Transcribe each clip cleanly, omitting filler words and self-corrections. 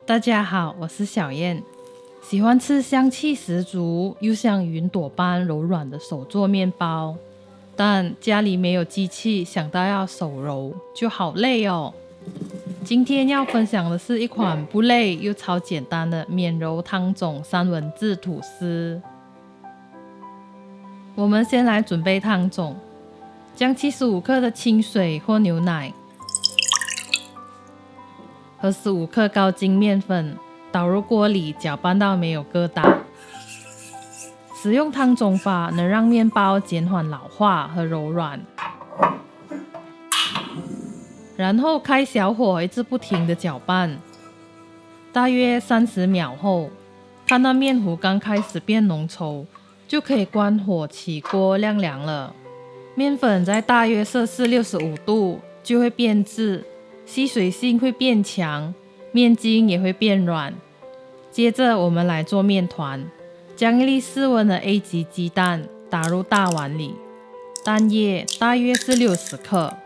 大家好，我是小燕，喜欢吃香气十足又像云朵般柔软的手做面包，但家里没有机器，想到要手揉就好累哦。今天要分享的是一款不累又超简单的免揉汤种三文治吐司。我们先来准备汤种，将75克的清水或牛奶和15克高筋面粉倒入锅里，搅拌到没有疙瘩。使用汤种法能让面包减缓老化和柔软。然后开小火一直不停地搅拌，大约30秒后，看到面糊刚开始变浓稠，就可以关火起锅晾凉了。面粉在大约摄氏65度就会变质，吸水性会变强，面筋也会变软。接着我们来做面团，将一粒室温的 A 级鸡蛋打入大碗里，蛋液大约是60克，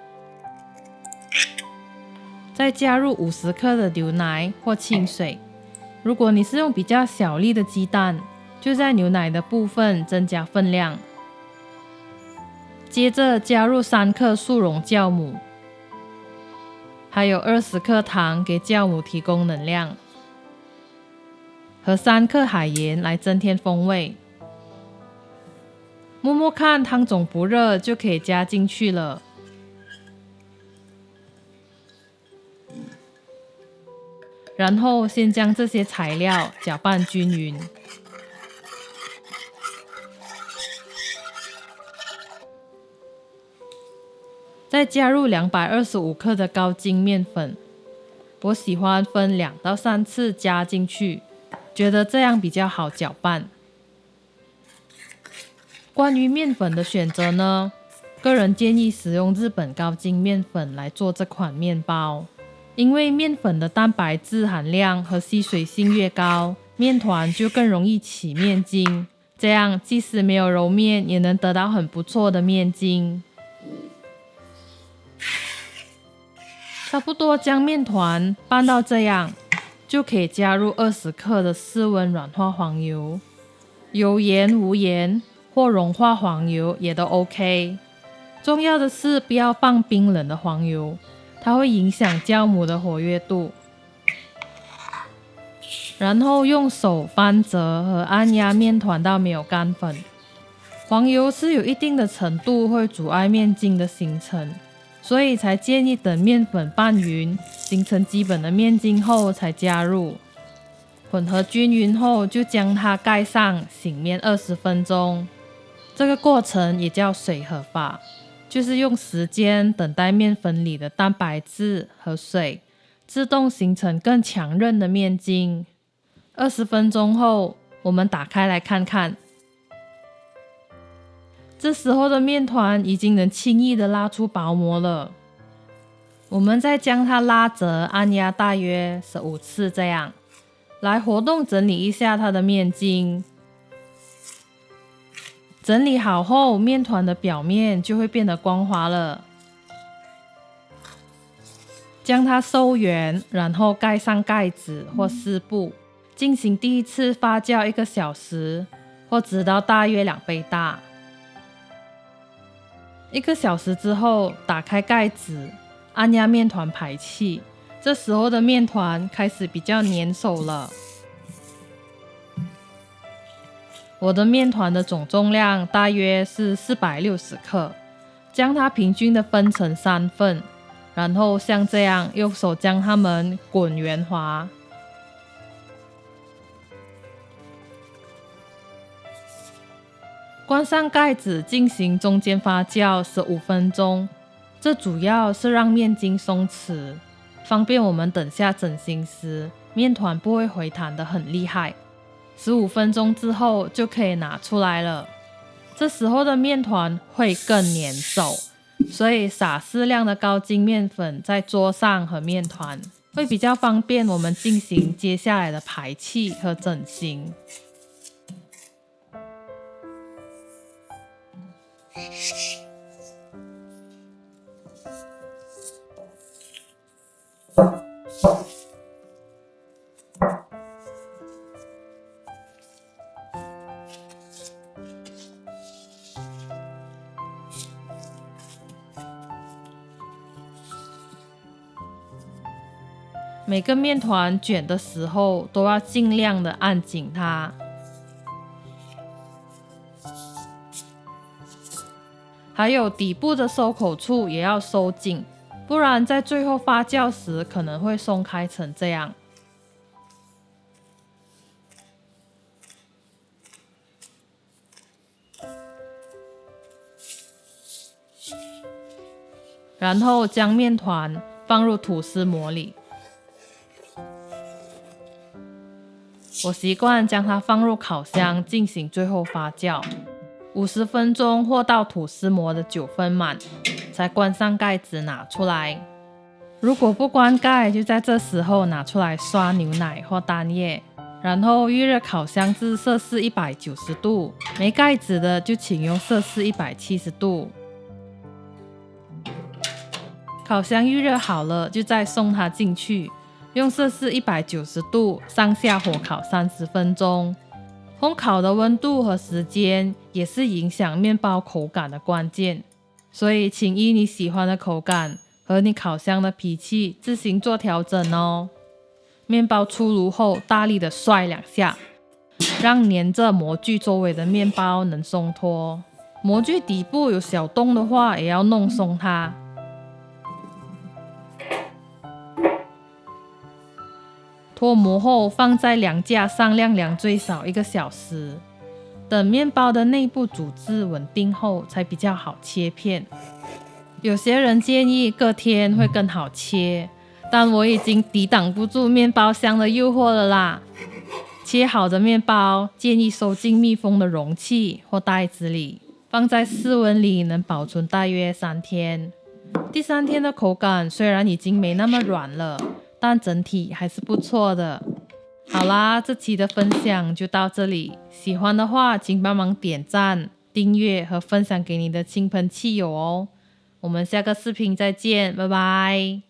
再加入50克的牛奶或清水。如果你是用比较小粒的鸡蛋，就在牛奶的部分增加分量。接着加入3克速溶酵母，还有20克糖给酵母提供能量，和3克海盐来增添风味。摸摸看汤种不热就可以加进去了。然后先将这些材料搅拌均匀。再加入225克的高筋面粉，我喜欢分2到3次加进去，觉得这样比较好搅拌。关于面粉的选择呢，个人建议使用日本高筋面粉来做这款面包，因为面粉的蛋白质含量和吸水性越高，面团就更容易起面筋，这样即使没有揉面也能得到很不错的面筋。差不多将面团拌到这样，就可以加入20克的室温软化黄油，有盐无盐或融化黄油也都 OK。重要的是不要放冰冷的黄油，它会影响酵母的活跃度。然后用手翻折和按压面团到没有干粉。黄油是有一定的程度会阻碍面筋的形成，所以才建议等面粉拌匀，形成基本的面筋后才加入。混合均匀后，就将它盖上醒面20分钟。这个过程也叫水合法，就是用时间等待面粉里的蛋白质和水自动形成更强韧的面筋。20分钟后，我们打开来看看，这时候的面团已经能轻易的拉出薄膜了。我们再将它拉折按压大约15次，这样来活动整理一下它的面筋。整理好后，面团的表面就会变得光滑了。将它收圆，然后盖上盖子或湿布，进行第一次发酵1个小时，或直到大约2倍大。1个小时之后，打开盖子，按压面团排气。这时候的面团开始比较粘手了。我的面团的总重量大约是460克，将它平均的分成3份，然后像这样用手将它们滚圆滑。关上盖子进行中间发酵15分钟，这主要是让面筋松弛，方便我们等下整形时面团不会回弹得很厉害。15分钟之后就可以拿出来了。这时候的面团会更粘手，所以撒适量的高筋面粉在桌上和面团，会比较方便我们进行接下来的排气和整形。每个面团卷的时候都要尽量的按紧它，还有底部的收口处也要收紧，不然在最后发酵时可能会松开成这样。然后将面团放入吐司模里。我习惯将它放入烤箱进行最后发酵，50分钟或到吐司模的9分满，才关上盖子拿出来。如果不关盖，就在这时候拿出来刷牛奶或蛋液，然后预热烤箱至摄氏190度，没盖子的就请用摄氏170度。烤箱预热好了，就再送它进去。用摄氏190度上下火烤30分钟。烘烤的温度和时间也是影响面包口感的关键，所以请依你喜欢的口感和你烤箱的脾气自行做调整哦。面包出炉后，大力的甩2下，让粘着模具周围的面包能松脱。模具底部有小洞的话，也要弄松它。脱模后放在凉架上晾凉最少1个小时，等面包的内部组织稳定后才比较好切片。有些人建议隔天会更好切，但我已经抵挡不住面包香的诱惑了啦。切好的面包建议收进密封的容器或袋子里，放在室温里能保存大约3天。第3天的口感虽然已经没那么软了，但整体还是不错的。好啦，这期的分享就到这里，喜欢的话请帮忙点赞、订阅和分享给你的亲朋戚友哦。我们下个视频再见，拜拜。